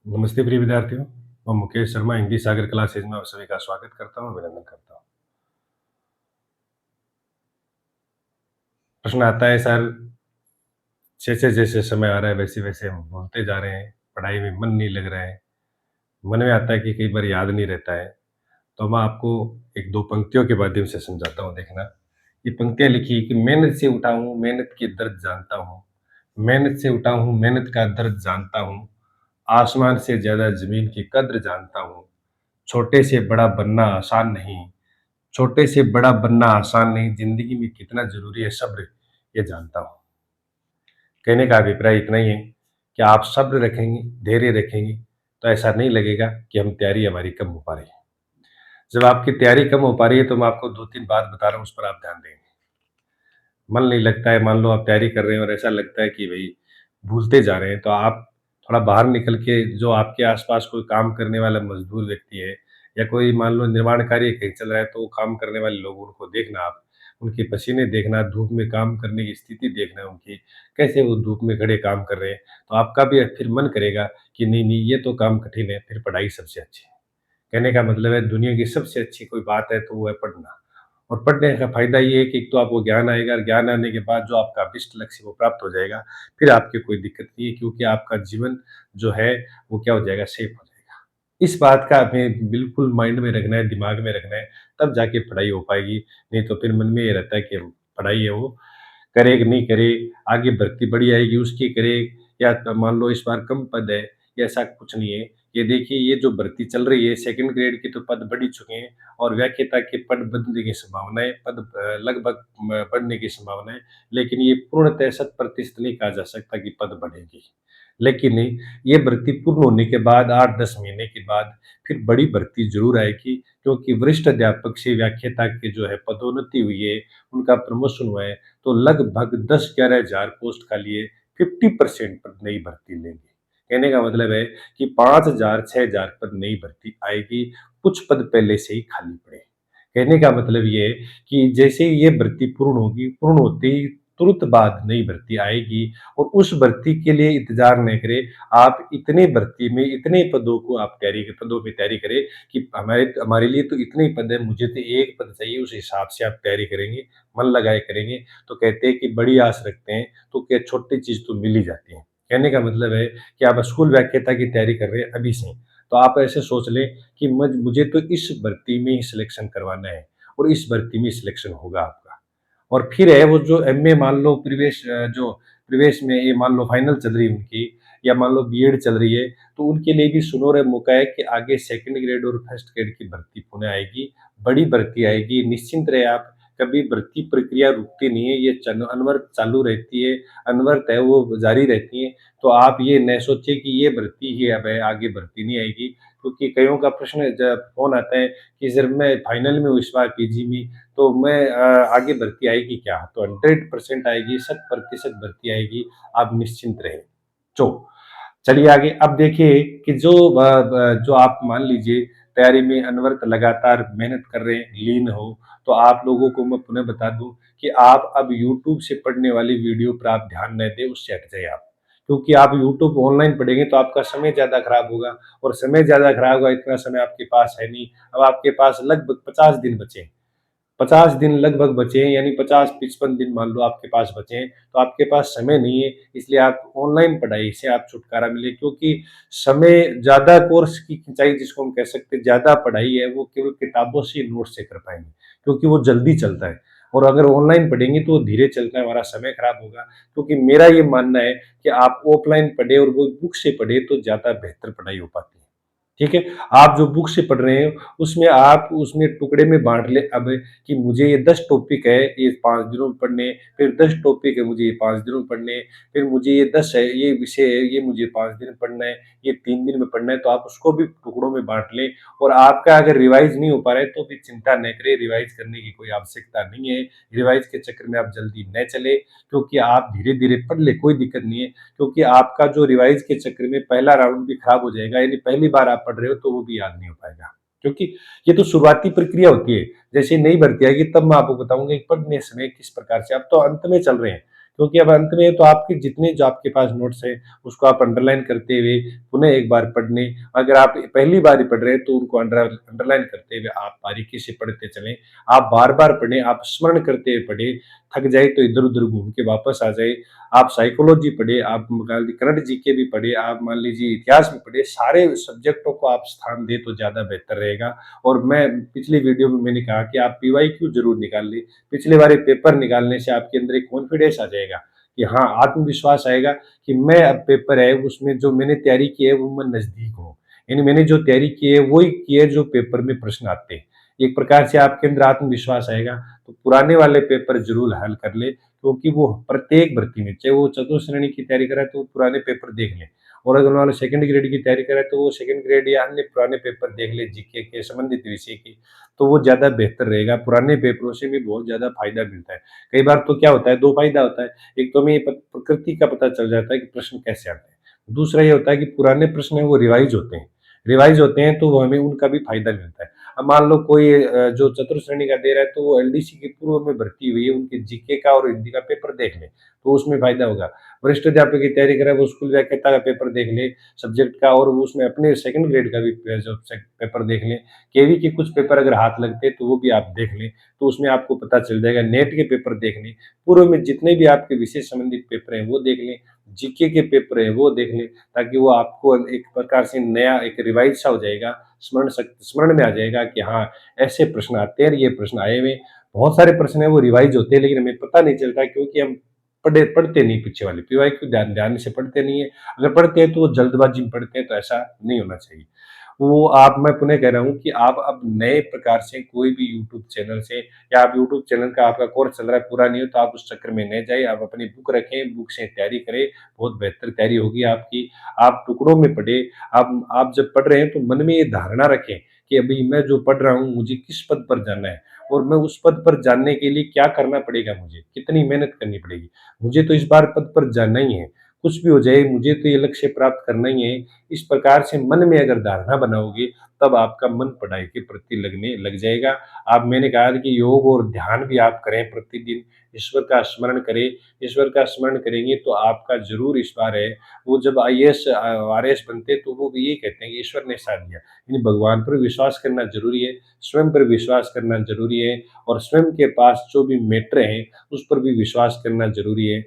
नमस्ते प्रिय विद्यार्थियों। मैं मुकेश शर्मा हिंदी सागर क्लासेज में आप सभी का स्वागत करता हूँ, अभिनंदन करता हूँ। प्रश्न आता है सर, जैसे जैसे समय आ रहा है वैसे वैसे हम भूलते जा रहे हैं, पढ़ाई में मन नहीं लग रहा है, मन में आता है कि कई बार याद नहीं रहता है। तो मैं आपको एक दो पंक्तियों के माध्यम से समझाता हूँ, देखना। ये पंक्तियाँ लिखी कि मेहनत से उठा हूँ, मेहनत की दर्द जानता हूँ। मेहनत से उठा हूँ, मेहनत का दर्द जानता हूँ। आसमान से ज़्यादा ज़मीन की कद्र जानता हूँ। छोटे से बड़ा बनना आसान नहीं। छोटे से बड़ा बनना आसान नहीं, ज़िंदगी में कितना ज़रूरी है सब्र, ये जानता हूँ। कहने का अभिप्राय इतना ही है कि आप सब्र रखेंगे, धैर्य रखेंगे, तो ऐसा नहीं लगेगा कि हम तैयारी हमारी कम हो पा रही है। जब आपकी तैयारी कम हो पा रही है, तो मैं आपको 2-3 बात बता रहा हूँ, उस पर आप ध्यान देंगे। मन नहीं लगता है, मान लो आप तैयारी कर रहे हैं और ऐसा लगता है कि भई भूलते जा रहे हैं, तो आप थोड़ा बाहर निकल के जो आपके आस-पास कोई काम करने वाला मज़दूर व्यक्ति है या कोई मान लो निर्माण कार्य कहीं चल रहा है, तो वो काम करने वाले लोग उनको देखना आप, उनके पसीने देखना, धूप में काम करने की स्थिति देखना उनकी, कैसे वो धूप में खड़े काम कर रहे हैं, तो आपका भी फिर मन करेगा कि नहीं, नहीं ये तो काम कठिन है, फिर पढ़ाई सबसे अच्छी है। कहने का मतलब है दुनिया की सबसे अच्छी कोई बात है तो वो है पढ़ना। और पढ़ने का फ़ायदा ये है कि एक तो आपको ज्ञान आएगा और ज्ञान आने के बाद जो आपका अभिष्ट लक्ष्य वो प्राप्त हो जाएगा। फिर आपकी कोई दिक्कत नहीं है, क्योंकि आपका जीवन जो है वो क्या हो जाएगा, सेफ हो जाएगा। इस बात का हमें बिल्कुल माइंड में रखना है, दिमाग में रखना है, तब जाके पढ़ाई हो पाएगी। नहीं तो फिर मन में ये रहता है कि हम पढ़ाई है वो करे कि नहीं करे, आगे भर्ती बड़ी आएगी उसकी करे, या मान लो इस बार कम पद है, या ऐसा कुछ नहीं है। ये देखिए, ये जो भर्ती चल रही है सेकंड ग्रेड की, तो पद बढ़ ही चुके हैं और व्याख्याता के पद बढ़ने की संभावना है, पद लगभग बढ़ने की संभावना है, लेकिन ये पूर्णतः शत प्रतिशत नहीं कहा जा सकता कि पद बढ़ेगी। लेकिन ये भर्ती पूर्ण होने के बाद 8-10 महीने के बाद फिर बड़ी भर्ती जरूर आएगी, क्योंकि वरिष्ठ अध्यापक से व्याख्याता के जो है पदोन्नति हुई है, उनका प्रमोशन हुआ है, तो लगभग 10-11 हज़ार पोस्ट खाली है, 50% पर नई भर्ती लेंगे। कहने का मतलब है कि 5,000 6,000 पद नई भर्ती आएगी, कुछ पद पहले से ही खाली पड़े हैं। कहने का मतलब ये है कि जैसे ही ये भर्ती पूर्ण होगी, पूर्ण होते ही तुरंत बाद नई भर्ती आएगी और उस भर्ती के लिए इंतजार न करें। आप इतने भर्ती में इतने पदों को आप पदों की तैयारी करें कि हमारे हमारे लिए तो इतने ही पद है, मुझे तो 1 पद चाहिए, उस हिसाब से आप तैयारी करेंगे, मन लगाए करेंगे, तो कहते हैं कि बड़ी आस रखते हैं, तो क्या छोटी चीज़ तो मिल ही जाती है। कहने का मतलब है कि आप स्कूल व्याख्याता की तैयारी कर रहे हैं अभी से, तो आप ऐसे सोच लें कि मुझे तो इस भर्ती में ही सिलेक्शन करवाना है और इस भर्ती में सिलेक्शन होगा आपका। और फिर है वो जो एमए मान लो जो प्रवेश में ये मान लो फाइनल चल रही है उनकी, या मान लो बीएड चल रही है, तो उनके लिए भी सुनहरा मौका है कि आगे सेकंड ग्रेड और फर्स्ट ग्रेड की भर्ती पुनः आएगी, बड़ी भर्ती आएगी, निश्चिंत रहे आप। कभी भर्ती प्रक्रिया रुकती नहीं है, ये अनवरत चालू रहती है, अनवरत है वो जारी रहती है। तो आप ये न सोचिए कि ये भर्ती ही अब है, आगे भर्ती नहीं आएगी, क्योंकि कईयों का प्रश्न जब फ़ोन आता है कि सर मैं फाइनल में हूँ इस बार पीजी में, तो मैं आगे भर्ती आएगी क्या? तो 100% आएगी, शत प्रतिशत भर्ती आएगी, आप निश्चिंत रहें। तो चलिए आगे, अब देखिए कि जो आप मान लीजिए तैयारी में अनवरत लगातार मेहनत कर रहे हैं, लीन हो, तो आप लोगों को मैं पुनः बता दूँ कि आप अब यूट्यूब से पढ़ने वाली वीडियो पर आप ध्यान न दें, उससे हट जाइए आप। क्योंकि आप यूट्यूब ऑनलाइन पढ़ेंगे तो आपका समय ज़्यादा खराब होगा, और समय ज़्यादा खराब होगा, इतना समय आपके पास है नहीं। अब आपके पास लगभग 50 दिन बचे हैं। 50 दिन लगभग बचे हैं, यानी 50-55 दिन मान लो आपके पास बचे हैं, तो आपके पास समय नहीं है, इसलिए आप ऑनलाइन पढ़ाई से आप छुटकारा मिले, क्योंकि समय ज़्यादा कोर्स की खिंचाई जिसको हम कह सकते हैं, ज़्यादा पढ़ाई है, वो केवल किताबों से नोट से कर पाएँगे, क्योंकि वो जल्दी चलता है। और अगर ऑनलाइन पढ़ेंगे तो वो धीरे चलता है, हमारा समय खराब होगा। क्योंकि मेरा ये मानना है कि आप ऑफलाइन पढ़ें और वो बुक से पढ़ें तो ज़्यादा बेहतर पढ़ाई हो पाती है। ठीक है? आप जो बुक से पढ़ रहे हैं, उसमें आप उसमें टुकड़े में बाँट लें अब कि मुझे ये 10 टॉपिक है, ये 5 दिनों में पढ़ने हैं, फिर 10 टॉपिक है, मुझे ये 5 दिनों में पढ़ने हैं, फिर मुझे ये 10 है, ये विषय है, ये मुझे 5 दिन में पढ़ना है, ये 3 दिन में पढ़ना है, तो आप उसको भी टुकड़ों में बाँट लें। और आपका अगर रिवाइज़ नहीं हो पा रहा है, तो भी चिंता न करें, रिवाइज़ करने की कोई आवश्यकता नहीं है। रिवाइज़ के चक्कर में आप जल्दी न चलें, क्योंकि आप धीरे-धीरे पढ़ लें, कोई दिक्कत नहीं है। क्योंकि आपका जो रिवाइज के चक्कर में पहला राउंड भी खराब हो जाएगा, यानी पहली बार आप पढ़ रहे हो तो वो भी याद नहीं हो पाएगा, क्योंकि ये तो शुरुआती प्रक्रिया होती है। जैसे नई भर्ती आएगी तब मैं आपको बताऊंगा कि पढ़ने समय किस प्रकार से, अब तो अंत में चल रहे हैं, क्योंकि अब अंत में तो आपके जितने जो आपके पास नोट्स हैं, उसको आप अंडरलाइन करते हुए पुनः एक बार पढ़ने, अगर आप पहली बार ही पढ़ रहे हैं तो उनको अंडरलाइन करते हुए आप बारीकी से पढ़ते चलें। आप बार-बार पढ़ें, आप स्मरण करते हुए पढ़ें, थक जाए तो इधर-उधर घूम के वापस आ जाए। आप साइकोलॉजी पढ़िए, आप मान लीजिए करंट जीके भी पढ़िए, आप मान लीजिए इतिहास भी पढ़िए, सारे सब्जेक्टों को आप स्थान दें तो ज़्यादा बेहतर रहेगा। और मैं पिछली वीडियो में मैंने कहा कि आप पीवाईक्यू ज़रूर निकाल लें। पिछले बार पेपर निकालने से आपके अंदर एक कॉन्फिडेंस आ जाएगा कि हाँ, आत्मविश्वास आएगा कि मैं अब पेपर है उसमें जो मैंने तैयारी की है वो मैं नज़दीक हूँ। यानी मैंने जो तैयारी की है वो ही की है जो पेपर में प्रश्न आते हैं। एक प्रकार से आपके अंदर आत्मविश्वास आएगा, तो पुराने वाले पेपर ज़रूर हल कर लें, क्योंकि वो प्रत्येक भर्ती में, चाहे वो चतुर्थ श्रेणी की तैयारी कर रहा है तो वो पुराने पेपर देख लें, और अगर मान लो सेकंड ग्रेड की तैयारी कर रहा है तो वो सेकंड ग्रेड या अन्य पुराने पेपर देख ले जीके के संबंधित विषय के, तो वो ज़्यादा बेहतर रहेगा। पुराने पेपरों से भी बहुत ज़्यादा फ़ायदा मिलता है। कई बार तो क्या होता है, 2 फ़ायदा होता है, एक तो हमें ये प प्रकृति का पता चल जाता है कि प्रश्न कैसे आते हैं। दूसरा ये होता है कि पुराने प्रश्न हैं वो रिवाइज़ होते हैं। रिवाइज़ होते हैं तो वो हमें उनका भी फ़ायदा मिलता है। अब मान लो कोई जो चतुर्थ श्रेणी का दे रहा है तो वो एलडीसी के पूर्व में भर्ती हुई है, उनके जीके का और हिंदी का पेपर देख लें, तो उसमें फ़ायदा होगा। वरिष्ठ अध्यापक की तैयारी कर रहा है वो स्कूल व्याख्याता का पेपर देख ले, सब्जेक्ट का, और उसमें अपने सेकंड ग्रेड का भी जो पेपर देख लें। केवी के कुछ पेपर अगर हाथ लगते हैं तो वो भी आप देख लें, तो उसमें आपको पता चल जाएगा। नेट के पेपर देख लें, पूर्व में जितने भी आपके विषय संबंधित पेपर हैं वो देख लें, जीके के पेपर हैं वो देख लें, ताकि वो आपको एक प्रकार से नया एक रिवाइज सा हो जाएगा, स्मरण में आ जाएगा कि हाँ, ऐसे प्रश्न आते हैं और ये प्रश्न आए हुए हैं। बहुत सारे प्रश्न हैं वो रिवाइज होते हैं लेकिन हमें पता नहीं चलता, क्योंकि हम पढ़ते नहीं पीछे वाले पीवाईक्यू ध्यान से पढ़ते नहीं है। अगर पढ़ते हैं तो वो जल्दबाजी में पढ़ते हैं, तो ऐसा नहीं होना चाहिए। वो आप मैं पुनः कह रहा हूँ कि आप अब नए प्रकार से कोई भी यूट्यूब चैनल से, या आप यूट्यूब चैनल का आपका कोर्स चल रहा है पूरा नहीं हो तो आप उस चक्कर में न जाइए, आप अपनी बुक रखें, बुक से तैयारी करें, बहुत बेहतर तैयारी होगी आपकी। आप टुकड़ों में पढ़ें, आप जब पढ़ रहे हैं तो मन में ये धारणा रखें कि अभी मैं जो पढ़ रहा हूँ मुझे किस पद पर जाना है, और मैं उस पद पर जानने के लिए क्या करना पड़ेगा, मुझे कितनी मेहनत करनी पड़ेगी। मुझे तो इस बार पद पर जाना ही है, कुछ भी हो जाए मुझे तो ये लक्ष्य प्राप्त करना ही है। इस प्रकार से मन में अगर धारणा बनाओगे, तब आपका मन पढ़ाई के प्रति लगने लग जाएगा। आप मैंने कहा था कि योग और ध्यान भी आप करें प्रतिदिन, ईश्वर का स्मरण करें। ईश्वर का स्मरण करेंगे तो आपका ज़रूर इस बार है, वो जब आईएएस आरएएस बनते तो वो भी यही कहते हैं कि ईश्वर ने साथ दिया। यानी भगवान पर विश्वास करना ज़रूरी है, स्वयं पर विश्वास करना ज़रूरी है, और स्वयं के पास जो भी मैटर हैं, उस पर भी विश्वास करना ज़रूरी है।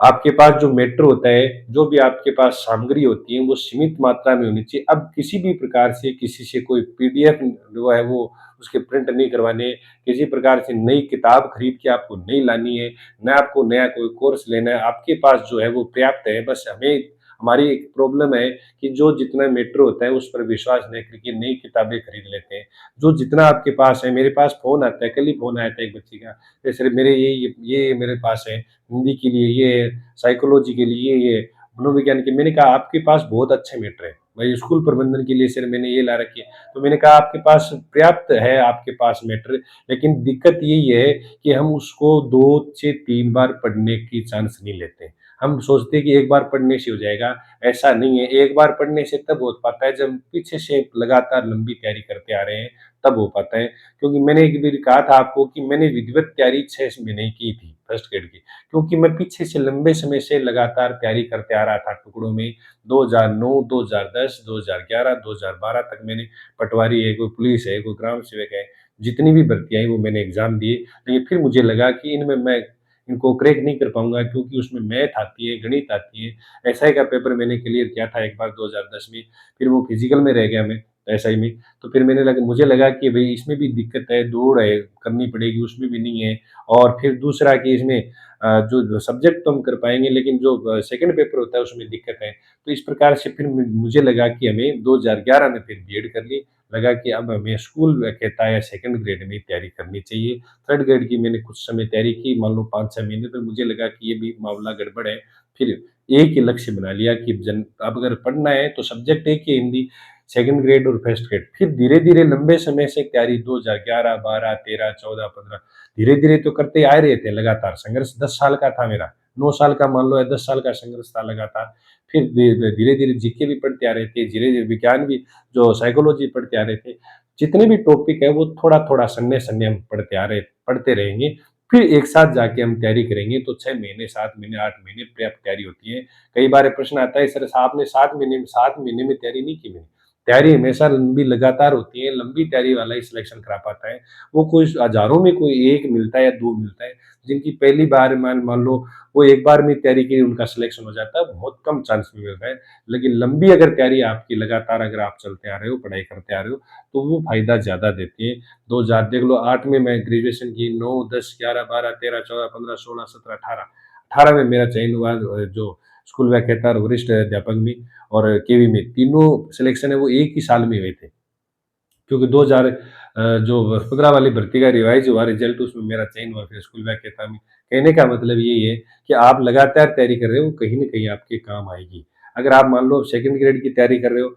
आपके पास जो मैटर होता है, जो भी आपके पास सामग्री होती है, वो सीमित मात्रा में होनी चाहिए। अब किसी भी प्रकार से किसी से कोई पीडीएफ जो है वो उसके प्रिंट नहीं करवाने, किसी प्रकार से नई किताब खरीद के आपको नहीं लानी है, ना आपको नया कोई कोर्स लेना है, आपके पास जो है वो पर्याप्त है। बस हमें हमारी एक प्रॉब्लम है कि जो जितना मैटर होता है उस पर विश्वास नहीं करके नई किताबें खरीद लेते हैं। जो जितना आपके पास है, मेरे पास फ़ोन आता है, कल ही फ़ोन आया था एक बच्चे का, "सर मेरे ये मेरे पास है, हिंदी के लिए ये है, साइकोलॉजी के लिए ये है, मनोविज्ञान के।" मैंने कहा आपके पास बहुत अच्छे मैटर है। भाई स्कूल प्रबंधन के लिए सर मैंने ये ला रखी है। तो मैंने कहा आपके पास पर्याप्त है, आपके पास मैटर, लेकिन दिक्कत यही है कि हम उसको 2 से 3 बार पढ़ने की चांस नहीं लेते। हम सोचते हैं कि एक बार पढ़ने से हो जाएगा, ऐसा नहीं है। एक बार पढ़ने से तब हो पाता है जब पीछे से लगातार लंबी तैयारी करते आ रहे हैं, तब हो पाता है। क्योंकि मैंने एक बार कहा था आपको कि मैंने विधिवत तैयारी 6 महीने की थी फर्स्ट ग्रेड की, क्योंकि मैं पीछे से लंबे समय से लगातार तैयारी करते आ रहा था टुकड़ों में। 2009, 2010, 2011, 2012 तक मैंने पटवारी है, कोई पुलिस है, कोई ग्राम सेवक है, जितनी भी भर्तियाँ आई वो मैंने एग्ज़ाम दिए। लेकिन फिर मुझे लगा कि इनमें मैं इनको क्रैक नहीं कर पाऊँगा, क्योंकि उसमें मैथ आती है, गणित आती है। एसआई का पेपर मैंने क्लियर किया था एक बार 2010 में, फिर वो फिज़िकल में रह गया मैं एसआई में। तो फिर मुझे लगा कि भई इसमें भी दिक्कत है, दौड़ है, करनी पड़ेगी, उसमें भी नहीं है। और फिर दूसरा कि इसमें जो सब्जेक्ट तो हम कर पाएँगे, लेकिन जो सेकंड पेपर होता है उसमें दिक्कत है। तो इस प्रकार से फिर मुझे लगा कि हमें 2011 में फिर बीएड कर ली। लगा कि अब हमें स्कूल व्याख्याता या सेकंड ग्रेड में तैयारी करनी चाहिए। थर्ड ग्रेड की मैंने कुछ समय तैयारी की, मान लो 5-6 महीने, तो मुझे लगा कि ये भी मामला गड़बड़ है। फिर एक ही लक्ष्य बना लिया कि अब अगर पढ़ना है तो सब्जेक्ट एक ही है, हिंदी, सेकंड ग्रेड और फर्स्ट ग्रेड। फिर धीरे-धीरे लंबे समय से तैयारी 2011, 12, 13, 14, 15 धीरे-धीरे तो करते आ रहे थे लगातार। संघर्ष 10 साल का था मेरा, 9 साल का मान लो या 10 साल का संघर्ष था लगातार। फिर धीरे-धीरे जीके भी पढ़ते आ रहे थे, धीरे-धीरे विज्ञान भी, जो साइकोलॉजी पढ़ते आ रहे थे। जितने भी टॉपिक है वो थोड़ा-थोड़ा, सन्ने-सन्ने हम पढ़ते रहेंगे। फिर एक साथ जाके हम तैयारी करेंगे तो 6 महीने, 7 महीने, 8 महीने पर्याप्त तैयारी होती है। कई बार प्रश्न आता है सर आपने 7 महीने में तैयारी नहीं की मैंने। तैयारी हमेशा लंबी लगातार होती है, लंबी तैयारी वाला ही सिलेक्शन करा पाता है। वो कोई हज़ारों में कोई 1 मिलता है या 2 मिलता है, जिनकी पहली बार मान मान लो वो एक बार में तैयारी की उनका सिलेक्शन हो जाता है, बहुत कम चांस में मिलता है। लेकिन लंबी अगर तैयारी आपकी लगातार अगर आप चलते आ रहे हो, पढ़ाई करते आ रहे हो, तो वो फ़ायदा ज़्यादा देती है। 2000 देख लो 8 में मैं ग्रेजुएशन की 9, 10, 11, 12, 13, 14, 15, 16, 17, 18, 18 में मेरा चयन हुआ जो स्कूल व्याख्याता और वरिष्ठ अध्यापक में और केवी में तीनों सिलेक्शन है वो एक ही साल में हुए थे। क्योंकि 2000 जो 15 वाली भर्ती का रिवाइज़ हुआ रिज़ल्ट उसमें मेरा चयन हुआ फिर स्कूल व्याख्याता में। कहने का मतलब यही है कि आप लगातार तैयारी कर रहे हो, कहीं न कहीं आपके काम आएगी। अगर आप मान लो सेकंड ग्रेड की तैयारी कर रहे हो,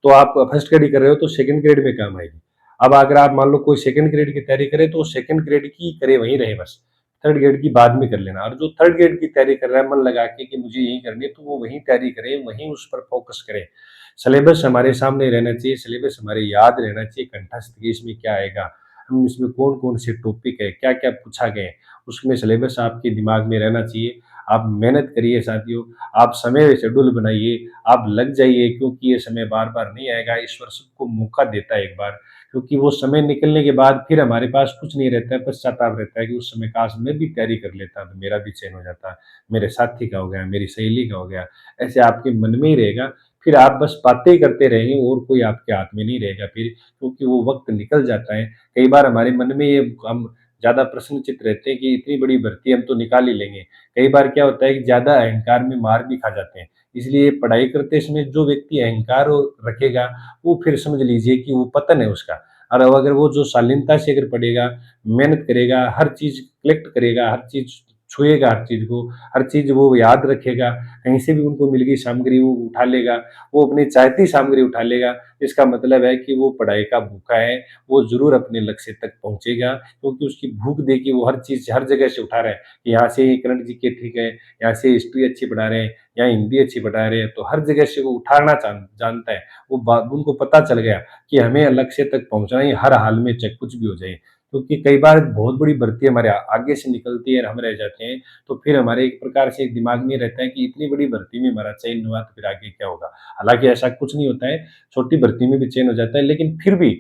तो आप फर्स्ट ग्रेड की कर रहे हो तो सेकंड ग्रेड में काम आएगी। अब अगर आप मान लो कोई सेकंड ग्रेड की तैयारी करे तो सेकंड ग्रेड की करे वहीं रहे बस। थर्ड ग्रेड की बाद में कर लेना और जो थर्ड ग्रेड की तैयारी कर रहा है मन लगा के कि मुझे यही करनी है, तो वो वहीं तैयारी करे, वहीं उस पर फ़ोकस करे। सिलेबस हमारे सामने रहना चाहिए, सिलेबस हमारे याद रहना चाहिए कंठस्थ कि इसमें क्या आएगा, हम इसमें कौन-कौन से टॉपिक है, क्या-क्या पूछा गया है, उसमें सिलेबस आपके दिमाग में रहना चाहिए। आप मेहनत करिए साथियों, आप समय शेड्यूल बनाइए, आप लग जाइए क्योंकि ये समय बार-बार नहीं आएगा, ईश्वर सबको मौका देता है एक बार, क्योंकि वो समय निकलने के बाद फिर हमारे पास कुछ नहीं रहता है, पश्चाताप रहता है कि उस समय काश मैं भी तैयारी कर लेता तो मेरा भी चयन हो जाता, मेरे साथी का हो गया, मेरी सहेली का हो गया, ऐसे आपके मन में ही रहेगा। फिर आप बस बातें करते रहेंगे और कोई आपके हाथ में नहीं रहेगा फिर क्योंकि वो वक़्त निकल जाता है। कई बार हमारे मन में ये हम ज़्यादा प्रसन्नचित्त रहते हैं कि इतनी बड़ी भर्ती हम तो निकाल ही लेंगे। कई बार क्या होता है कि ज़्यादा अहंकार में मार भी खा जाते हैं। इसलिए पढ़ाई करते समय जो व्यक्ति अहंकार रखेगा, वो फिर समझ लीजिए कि वो पतन है उसका। और अब अगर वो जो शालीनता से अगर पढ़ेगा, मेहनत करेगा, हर चीज़ कलेक्ट करेगा, हर चीज़ छुएगा हर चीज़ को, हर चीज़ वो याद रखेगा, कहीं से भी उनको मिल गई सामग्री वो उठा लेगा, वो अपनी चाहती सामग्री उठा लेगा, इसका मतलब है कि वो पढ़ाई का भूखा है, वो ज़रूर अपने लक्ष्य तक पहुँचेगा क्योंकि उसकी भूख देखिए वो हर चीज़ हर जगह से उठा रहा है, कि यहाँ से करंट जीके ठीक है, यहाँ से हिस्ट्री अच्छी पढ़ा रहे हैं, यहाँ हिंदी अच्छी पढ़ा रहे हैं, तो हर जगह से वो उठाना जानता है। वो उनको पता चल गया कि हमें लक्ष्य तक पहुँचना है हर हाल में चाहे कुछ भी हो जाए। क्योंकि कई बार बहुत बड़ी भर्ती हमारे आगे से निकलती है और हम रह जाते हैं, तो फिर हमारे एक प्रकार से दिमाग में रहता है कि इतनी बड़ी भर्ती में हमारा चयन हुआ तो फिर आगे क्या होगा? हालाँकि ऐसा कुछ नहीं होता है, छोटी भर्ती में भी चयन हो जाता है, लेकिन फिर भी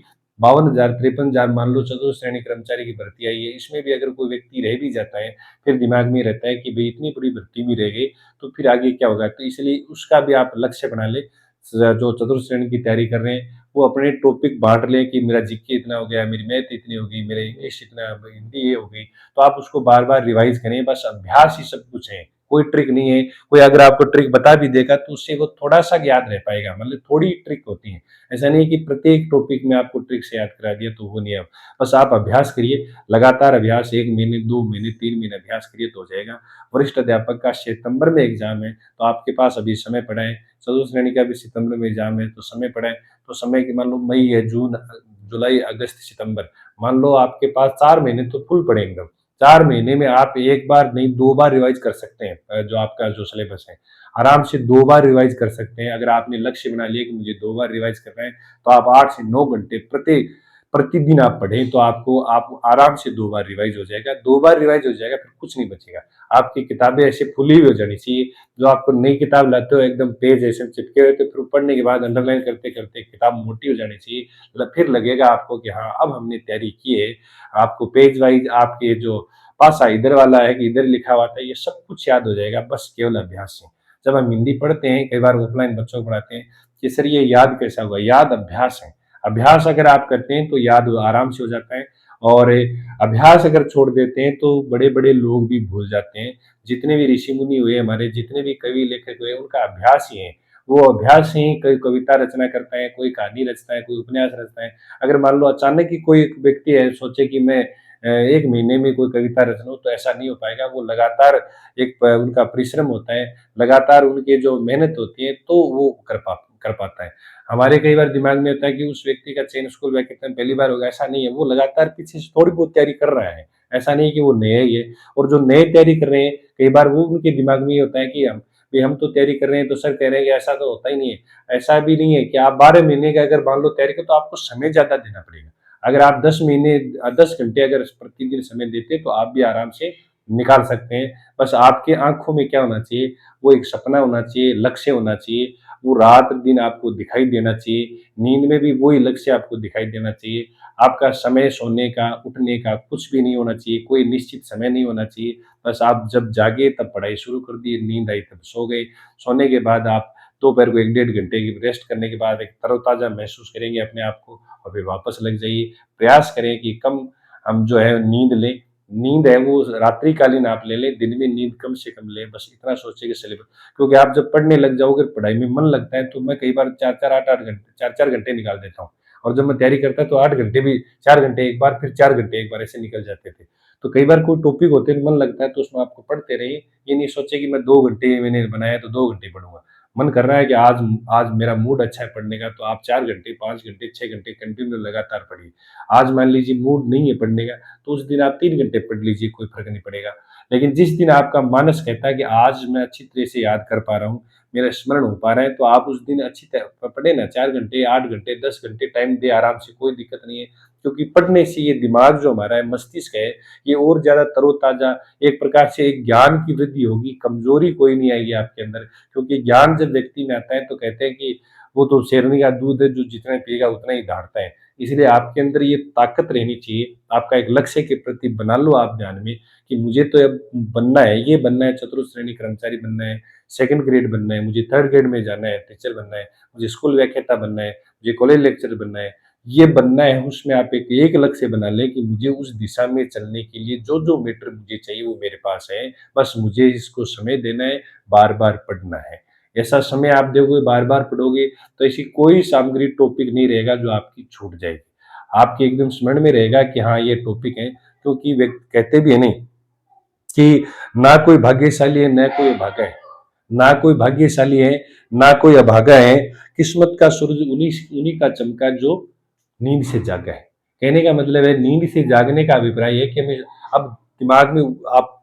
52,000 53,000 मान लो चतुर्थ श्रेणी कर्मचारी की भर्ती आई है, इसमें भी अगर कोई व्यक्ति रह भी जाता है, फिर दिमाग में रहता है कि भई इतनी बड़ी भर्ती में रह गए, तो फिर आगे क्या होगा? तो इसलिए उसका भी आप लक्ष्य बना लें, जो चतुर्थ श्रेणी की तैयारी कर रहे हैं, वो अपने टॉपिक बाँट लें कि मेरा जीके इतना हो गया, मेरी मैथ इतनी हो गई, मेरा इंग्लिश इतना, हिंदी ये हो गई। तो आप उसको बार-बार रिवाइज़ करें, बस अभ्यास ही सब कुछ है। कोई ट्रिक नहीं है, कोई अगर आपको ट्रिक बता भी देगा तो उससे वो थोड़ा-सा याद रह पाएगा, मतलब थोड़ी ट्रिक होती है। ऐसा नहीं है कि प्रत्येक टॉपिक में आपको ट्रिक से याद करा दिया तो वो नहीं है। बस आप अभ्यास करिए, लगातार अभ्यास 1 महीने, 2 महीने, 3 महीने अभ्यास करिए तो हो जाएगा। वरिष्ठ अध्यापक का सितंबर में एग्ज़ाम है, तो आपके पास अभी समय पड़ा है। चतुर्थ श्रेणी का भी सितंबर में एग्ज़ाम है, तो समय पड़ा है। तो समय की मान लो मई है, जून, जुलाई, अगस्त, सितंबर, मान लो आपके पास 4 महीने तो फुल पड़े एकदम। 4 महीने में आप 1 बार नहीं 2 बार रिवाइज़ कर सकते हैं जो आपका जो सिलेबस है। आराम से 2 बार रिवाइज़ कर सकते हैं। अगर आपने लक्ष्य बना लिया कि मुझे 2 बार रिवाइज़ करना है, तो आप 8 से 9 घंटे प्रतिदिन आप पढ़ें तो आपको आप आराम से 2 बार रिवाइज़ हो जाएगा। 2 बार रिवाइज़ हो जाएगा फिर कुछ नहीं बचेगा। आपकी किताबें ऐसे फुली हुई हो जानी चाहिए, जो आपको नई किताब लाते हो एकदम पेज ऐसे चिपके हुए, तो फिर पढ़ने के बाद अंडरलाइन करते-करते किताब मोटी हो जानी चाहिए। फिर लगेगा आपको कि हाँ, अब हमने तैयारी की है। आपको पेज वाइज़ आपके जो पासा इधर वाला है कि इधर लिखा हुआ था, ये सब कुछ याद हो जाएगा बस केवल अभ्यास से। जब हम हिंदी पढ़ते हैं, कई बार ऑफलाइन बच्चों को पढ़ाते हैं कि सर ये याद कैसा हुआ? याद अभ्यास है। अभ्यास अगर आप करते हैं तो याद आराम से हो जाता है और अभ्यास अगर छोड़ देते हैं तो बड़े-बड़े लोग भी भूल जाते हैं। जितने भी ऋषि-मुनि हुए हमारे, जितने भी कवि लेखक हुए, उनका अभ्यास ही है। वो अभ्यास से ही कोई कविता रचना करता है, कोई कहानी रचता है, कोई उपन्यास रचता है। अगर मान लो अचानक ही कोई एक व्यक्ति है सोचे कि मैं 1 महीने में कोई कविता रच लूँ, तो ऐसा नहीं हो पाएगा। वो लगातार एक उनका परिश्रम होता है, लगातार उनकी जो मेहनत होती है, तो वो कर पाता है। हमारे कई बार दिमाग में होता है कि उस व्यक्ति का चयन स्कूल वैकेशन में पहली बार होगा, ऐसा नहीं है। वो लगातार पीछे से थोड़ी बहुत तैयारी कर रहा है। ऐसा नहीं है कि वो नया ही है और जो नए तैयारी कर रहे हैं, कई बार वो उनके दिमाग में ये होता है कि हम तो तैयारी कर रहे हैं, तो सर कह रहे हैं कि ऐसा तो होता ही नहीं है। ऐसा भी नहीं है कि आप 12 महीने का अगर मान लो तैयारी करें, तो आपको समय ज़्यादा देना पड़ेगा। अगर आप 10 महीने 10 घंटे अगर प्रतिदिन समय देते तो आप भी आराम से निकाल सकते हैं। बस आपकी आँखों में क्या होना चाहिए, वो एक सपना होना चाहिए, लक्ष्य होना चाहिए, वो रात-दिन आपको दिखाई देना चाहिए, नींद में भी वही लक्ष्य आपको दिखाई देना चाहिए। आपका समय सोने का, उठने का कुछ भी नहीं होना चाहिए, कोई निश्चित समय नहीं होना चाहिए। बस आप जब जागे तब पढ़ाई शुरू कर दी, नींद आई तब सो गए। सोने के बाद आप दोपहर को 1 डेढ़ घंटे की रेस्ट करने के बाद एक तरोताज़ा महसूस करेंगे अपने आप को और फिर वापस लग जाइए। प्रयास करें कि कम हम जो है नींद लें। नींद है वो रात्रिकालीन आप ले लें, दिन में नींद कम से कम लें। बस इतना सोचिए कि सिलेबस क्योंकि आप जब पढ़ने लग जाओगे, पढ़ाई में मन लगता है, तो मैं कई बार 4-4 8-8 घंटे 4-4 घंटे निकाल देता हूँ। और जब मैं तैयारी करता तो 8 घंटे भी 4 घंटे एक बार, फिर 4 घंटे एक बार ऐसे निकल जाते थे। तो कई बार कोई टॉपिक होते हैं, मन लगता है तो उसमें आपको पढ़ते रहिए। ये नहीं सोचिए कि मैं 2 घंटे मैंने बनाया तो 2 घंटे पढ़ूँगा। मन कर रहा है कि आज आज मेरा मूड अच्छा है पढ़ने का, तो आप 4 घंटे, 5 घंटे, 6 घंटे कंटिन्यू लगातार पढ़िए। आज मान लीजिए मूड नहीं है पढ़ने का, तो उस दिन आप 3 घंटे पढ़ लीजिए, कोई फ़र्क नहीं पड़ेगा। लेकिन जिस दिन आपका मानस कहता है कि आज मैं अच्छी तरह से याद कर पा रहा हूँ, मेरा स्मरण हो पा रहा है, तो आप उस दिन अच्छी तरह पढ़ें ना, 4 घंटे, 8 घंटे, 10 घंटे टाइम दें आराम से, कोई दिक्कत नहीं है। क्योंकि पढ़ने से ये दिमाग जो हमारा है, मस्तिष्क है, ये और ज़्यादा तरोताज़ा, एक प्रकार से एक ज्ञान की वृद्धि होगी, कमज़ोरी कोई नहीं आएगी आपके अंदर। क्योंकि ज्ञान जब व्यक्ति में आता है तो कहते हैं कि वो तो शेरनी का दूध है, जो जितना पिएगा उतना ही दहाड़ता है। इसलिए आपके अंदर ये ताकत रहनी चाहिए। आपका एक लक्ष्य के प्रति बना लो आप ध्यान में कि मुझे तो अब बनना है, ये बनना है, चतुर्थ श्रेणी कर्मचारी बनना है, सेकंड ग्रेड बनना है, मुझे थर्ड ग्रेड में जाना है, टीचर बनना है, मुझे स्कूल व्याख्याता बनना है, मुझे कॉलेज लेक्चरर बनना है। ये बनना है, उसमें आप एक लक्ष्य बना लें कि मुझे उस दिशा में चलने के लिए जो-जो मैटर मुझे चाहिए वो मेरे पास है। बस मुझे इसको समय देना है, बार-बार पढ़ना है। ऐसा समय आप दोगे, बार-बार पढ़ोगे, तो ऐसी कोई सामग्री टॉपिक नहीं रहेगा जो आपकी छूट जाएगी। आपके एकदम स्मरण में रहेगा कि हाँ, ये टॉपिक है, क्योंकि वे कहते भी है नहीं कि ना कोई भाग्यशाली है, ना कोई अभागा है। ना कोई भाग्यशाली है, ना कोई अभागा है। किस्मत का सूरज उन्हीं उन्हीं का चमका जो नींद से जागा है। कहने का मतलब है नींद से जागने का अभिप्राय है कि हमें अब दिमाग में आप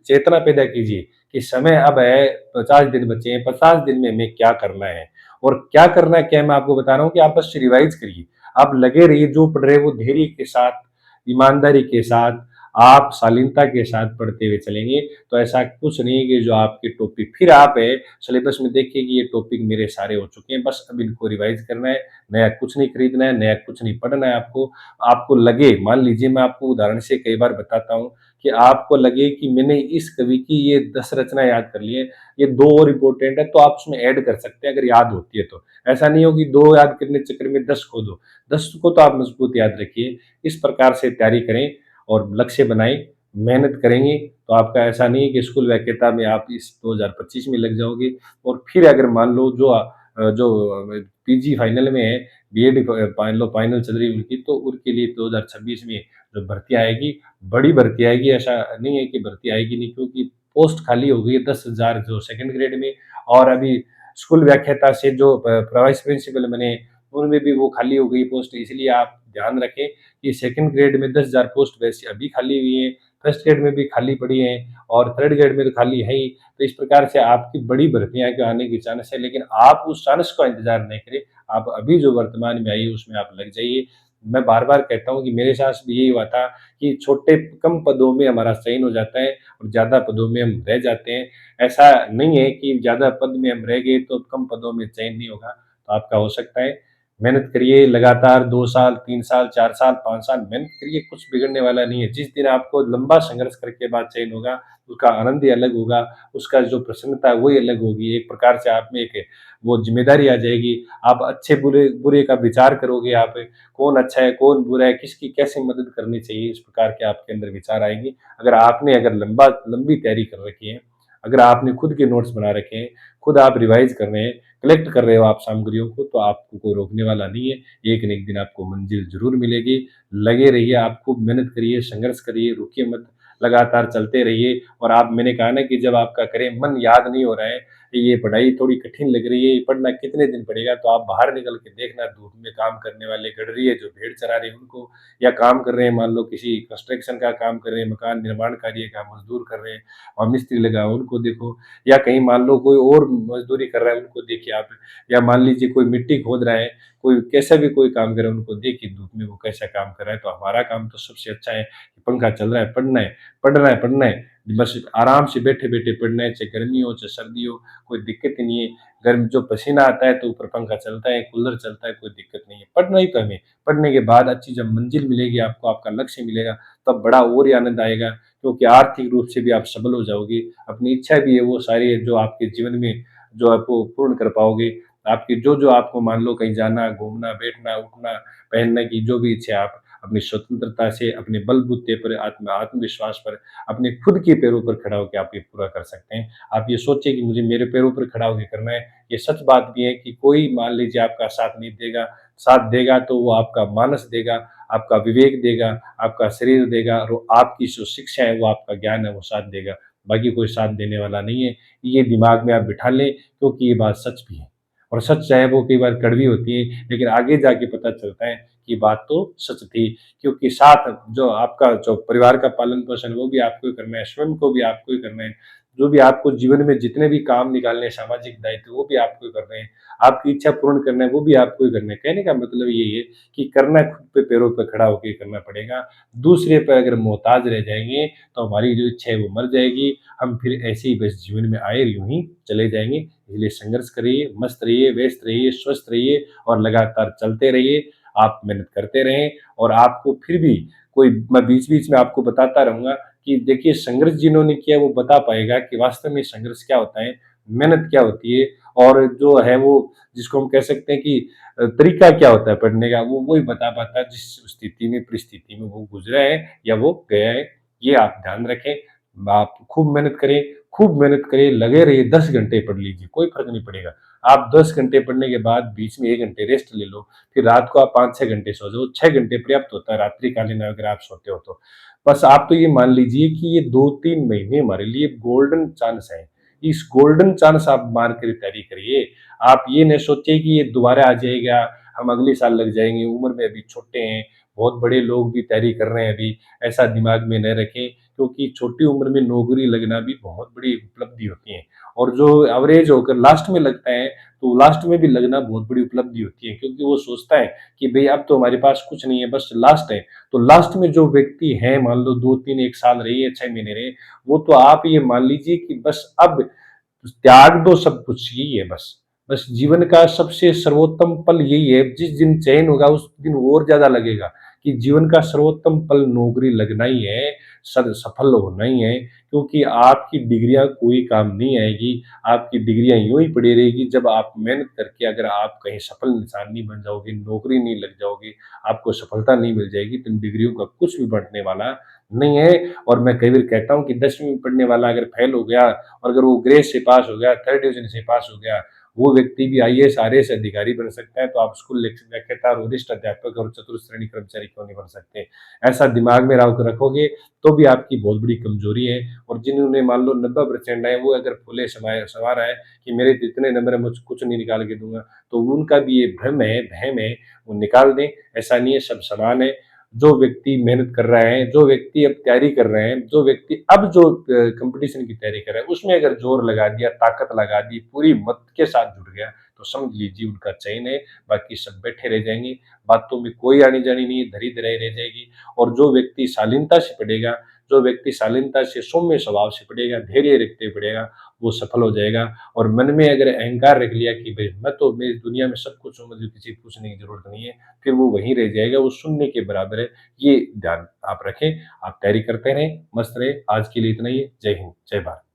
चेतना पैदा कीजिए कि समय अब है, 50 दिन बचे हैं, 50 दिन में हमें क्या करना है और क्या करना है, क्या मैं आपको बता रहा हूँ कि आप बस रिवाइज करिए। आप लगे रहिए, जो पढ़ रहे हैं वो धैर्य के साथ, ईमानदारी के साथ, आप शालीनता के साथ पढ़ते हुए चलेंगे, तो ऐसा कुछ नहीं है कि जो आपके टॉपिक फिर आप है सिलेबस में देखिए कि ये टॉपिक मेरे सारे हो चुके हैं, बस अब इनको रिवाइज करना है, नया कुछ नहीं खरीदना है, नया कुछ नहीं पढ़ना है आपको। आपको लगे, मान लीजिए मैं आपको उदाहरण से कई बार बताता हूँ कि आपको लगे कि मैंने इस कवि की ये 10 रचना याद कर ली है, ये 2 और इम्पोर्टेंट है, तो आप उसमें ऐड कर सकते हैं अगर याद होती है तो। ऐसा नहीं हो कि 2 याद करने के चक्कर में 10 खो दो, 10 को तो आप मजबूत याद रखिए। इस प्रकार से तैयारी करें और लक्ष्य बनाएँ, मेहनत करेंगे तो आपका ऐसा नहीं है कि स्कूल व्याख्याता में आप इस 2025 में लग जाओगे और फिर अगर मान लो जो पीजी फाइनल में है, बीएड मान लो फाइनल चल रही है उनकी, तो उनके लिए 2026 में जो भर्ती आएगी, बड़ी भर्ती आएगी, ऐसा नहीं है कि भर्ती आएगी नहीं, क्योंकि पोस्ट खाली हो गई है 10,000 जो सेकंड ग्रेड में, और अभी स्कूल व्याख्याता से जो वाइस प्रिंसिपल बने, उनमें भी वो खाली हो गई पोस्ट। इसलिए आप ध्यान रखें कि सेकंड ग्रेड में 10,000 पोस्ट वैसे अभी खाली हुई है, फर्स्ट ग्रेड में भी खाली पड़ी है और थर्ड ग्रेड में तो खाली है ही। तो इस प्रकार से आपकी बड़ी भर्तियां के आने की चांस है, लेकिन आप उस चांस का इंतजार नहीं करें। आप अभी जो वर्तमान में आई है उसमें आप लग जाइए। मैं बार बार कहता हूँ कि मेरे साथ भी यही हुआ था कि छोटे कम पदों में हमारा चयन हो जाता है और ज्यादा पदों में हम रह जाते हैं। ऐसा नहीं है कि ज्यादा पद में हम रह गए तो कम पदों में चयन नहीं होगा, तो आपका हो सकता है। मेहनत करिए लगातार 2 साल, 3 साल, 4 साल, 5 साल मेहनत करिए, कुछ बिगड़ने वाला नहीं है। जिस दिन आपको लंबा संघर्ष करके बाद चयन होगा, उसका आनंद ही अलग होगा, उसका जो प्रसन्नता है वही अलग होगी। एक प्रकार से आप में एक वो ज़िम्मेदारी आ जाएगी। आप अच्छे बुरे बुरे का विचार करोगे आप, कौन अच्छा है, कौन बुरा है, किसकी कैसे मदद करनी चाहिए, इस प्रकार के आपके अंदर विचार आएँगे। अगर लंबी तैयारी कर रखी है, अगर आपने खुद के नोट्स बना रखे हैं, खुद आप रिवाइज़ कर रहे हैं, कलेक्ट कर रहे हो आप सामग्रियों को, तो आपको कोई रोकने वाला नहीं है। एक न एक दिन आपको मंजिल ज़रूर मिलेगी। लगे रहिए, आप खूब मेहनत करिए, संघर्ष करिए, रुकिए मत, लगातार चलते रहिए। और आप मैंने कहा ना कि जब आपका करें मन याद नहीं हो रहा है, ये पढ़ाई थोड़ी कठिन लग रही है, ये पढ़ना कितने दिन पड़ेगा? तो आप बाहर निकल के देखना, धूप में काम करने वाले गडरिये जो भेड़ चरा रहे हैं उनको, या काम कर रहे हैं, मान लो किसी कंस्ट्रक्शन का काम कर रहे हैं, मकान निर्माण कार्य का मज़दूर कर रहे हैं और मिस्त्री लगा है उनको देखो, या कहीं मान लो कोई और मज़दूरी कर रहा है उनको देखिए आप, या मान लीजिए कोई मिट्टी खोद रहा है, कोई कैसा भी कोई काम करे उनको देखिए धूप में वो कैसा काम कर रहा है। तो हमारा काम तो सबसे अच्छा है, पंखा चल रहा है, पढ़ना है, पढ़ना है, पढ़ना है, बस आराम से बैठे-बैठे पढ़ना है, चाहे गर्मी हो, चाहे सर्दी हो, कोई दिक्कत ही नहीं है। गर्म जो पसीना आता है तो ऊपर पंखा चलता है, कूलर चलता है, कोई दिक्कत नहीं है। पढ़ना ही तो हमें, पढ़ने के बाद अच्छी जब मंजिल मिलेगी आपको, आपका लक्ष्य मिलेगा, तब बड़ा और ही आनंद आएगा, क्योंकि आर्थिक रूप से भी आप सबल हो जाओगे। अपनी इच्छा भी है वो सारी जो आपके जीवन में जो आपको पूर्ण कर पाओगे। आपकी जो-जो आपको मान लो कहीं जाना, घूमना, बैठना, उठना, पहनने की जो भी इच्छा है आप अपनी स्वतंत्रता से, अपने बलबूते पर, आत्मविश्वास पर, अपने खुद के पैरों पर खड़ा होके आप ये पूरा कर सकते हैं। आप ये सोचिए कि मुझे मेरे पैरों पर खड़ा होके करना है। ये सच बात भी है कि कोई मान लीजिए आपका साथ नहीं देगा, साथ देगा तो वो आपका मानस देगा, आपका विवेक देगा, आपका शरीर देगा और आपकी जो शिक्षा है, वो आपका ज्ञान है, वो साथ देगा। बाकी कोई साथ देने वाला नहीं है। ये दिमाग में आप बिठा लें, क्योंकि ये बात सच भी है। और सच चाहे वो कई बार कड़वी होती है, लेकिन आगे जाके पता चलता है कि बात तो सच थी, क्योंकि साथ जो आपका जो परिवार का पालन-पोषण वो भी आपको ही करना है, स्वयं को भी आपको ही करना है। जो भी आपको जीवन में जितने भी काम निकालने हैं, सामाजिक दायित्व वो भी आपको ही करने हैं। आपकी इच्छा पूर्ण करना है, वो भी आपको ही करना है। कहने का मतलब यही है कि करना खुद पे पैरों पे खड़ा होके करना पड़ेगा। दूसरे पे अगर मोहताज रह जाएँगे, तो हमारी जो इच्छा है वो मर जाएगी। हम फिर ऐसे ही बस जीवन में आए यूँ ही चले जाएँगे। इसलिए संघर्ष करिए, मस्त रहिए, व्यस्त रहिए, स्वस्थ रहिए और लगातार चलते रहिए। आप मेहनत करते रहें और आपको फिर भी कोई मैं बीच-बीच में आपको बताता रहूँगा कि देखिए संघर्ष जिन्होंने किया है वो बता पाएगा कि वास्तव में संघर्ष क्या होता है, मेहनत क्या होती है और जो है वो जिसको हम कह सकते हैं कि तरीका क्या होता है पढ़ने का, वो वही बता पाता है जिस स्थिति में, परिस्थिति में वो गुज़रा है या वो गया है। ये आप ध्यान रखें। आप खूब मेहनत करिए, लगे रहिए, 10 घंटे पढ़ लीजिए, कोई फ़र्क नहीं पड़ेगा। आप 10 घंटे पढ़ने के बाद बीच में 1 घंटे रेस्ट ले लो, फिर रात को आप 5-6 घंटे सो जाओ, 6 घंटे पर्याप्त होता है रात्रिकालीन अगर आप सोते हो तो। बस आप तो ये मान लीजिए कि ये 2-3 महीने हमारे लिए गोल्डन चांस है। इस गोल्डन चांस आप मान कर तैयारी करिए। आप ये ना सोचिए कि ये दोबारा आ जाएगा, हम अगले साल लग जाएँगे, उम्र में अभी छोटे हैं, बहुत बड़े लोग भी तैयारी कर रहे हैं अभी, ऐसा दिमाग में न रखें, क्योंकि छोटी उम्र में नौकरी लगना भी बहुत बड़ी उपलब्धि होती है। और जो एवरेज होकर लास्ट में लगता है, तो लास्ट में भी लगना बहुत बड़ी उपलब्धि होती है, क्योंकि वो सोचता है कि भई अब तो हमारे पास कुछ नहीं है, बस लास्ट है। तो लास्ट में जो व्यक्ति है, मान लो 2-3 1 साल रहे या 6 महीने रहे, वो तो आप ये मान लीजिए कि बस अब त्याग दो सब कुछ, यही है बस। बस जीवन का सबसे सर्वोत्तम पल यही है, जिस दिन चयन होगा उस दिन और ज़्यादा लगेगा कि जीवन का सर्वोत्तम पल नौकरी लगना ही है, सद सफल होना ही है, क्योंकि आपकी डिग्रियाँ कोई काम नहीं आएगी, आपकी डिग्रियाँ यूँ ही पड़ी रहेगी जब आप मेहनत करके अगर आप कहीं सफल इंसान नहीं बन जाओगे, नौकरी नहीं लग जाओगे, आपको सफलता नहीं मिल जाएगी, तो इन डिग्रियों का कुछ भी बढ़ने वाला नहीं है। और मैं कई बार कहता हूँ कि 10वीं में पढ़ने वाला अगर फेल हो गया और अगर वो ग्रेड से पास हो गया, 3rd डिवीज़न से पास हो गया, वो व्यक्ति भी आईएएस, आरएएस अधिकारी बन सकता है, तो आप स्कूल व्याख्याता, वरिष्ठ अध्यापक और चतुर्थ श्रेणी कर्मचारी क्यों नहीं बन सकते? ऐसा दिमाग में रखोगे, तो भी आपकी बहुत बड़ी कमज़ोरी है। और जिन्होंने मान लो 90% आए, वो अगर फुले समा रहा है कि मेरे तो इतने नंबर है, मुझ कुछ नहीं निकाल के दूँगा, तो उनका भी ये भ्रम है, वहम है, वो निकाल दें। ऐसा नहीं है, सब समान है। जो व्यक्ति मेहनत कर रहा है, जो व्यक्ति अब तैयारी कर रहे हैं, जो व्यक्ति अब जो कॉम्पिटिशन की तैयारी कर रहा है, उसमें अगर जोर लगा दिया, ताकत लगा दी, पूरी मत के साथ जुट गया, तो समझ लीजिए उनका चयन है, बाकी सब बैठे रह जाएँगे, बातों में कोई आनी-जानी नहीं है, धरी-धराई रह जाएगी। और जो व्यक्ति शालीनता से पढ़ेगा, जो व्यक्ति शालीनता से, सौम्य स्वभाव से पढ़ेगा, धैर्य रखते पढ़ेगा, वो सफल हो जाएगा। और मन में अगर अहंकार रख लिया कि भई मैं इस दुनिया में सब कुछ हूँ, मुझे किसी को पूछने की ज़रूरत नहीं है, फिर वो वहीं रह जाएगा, वो शून्य के बराबर है। ये ध्यान आप रखें, आप तैयारी करते रहें, मस्त रहें। आज के लिए इतना ही है। जय हिंद, जय भारत।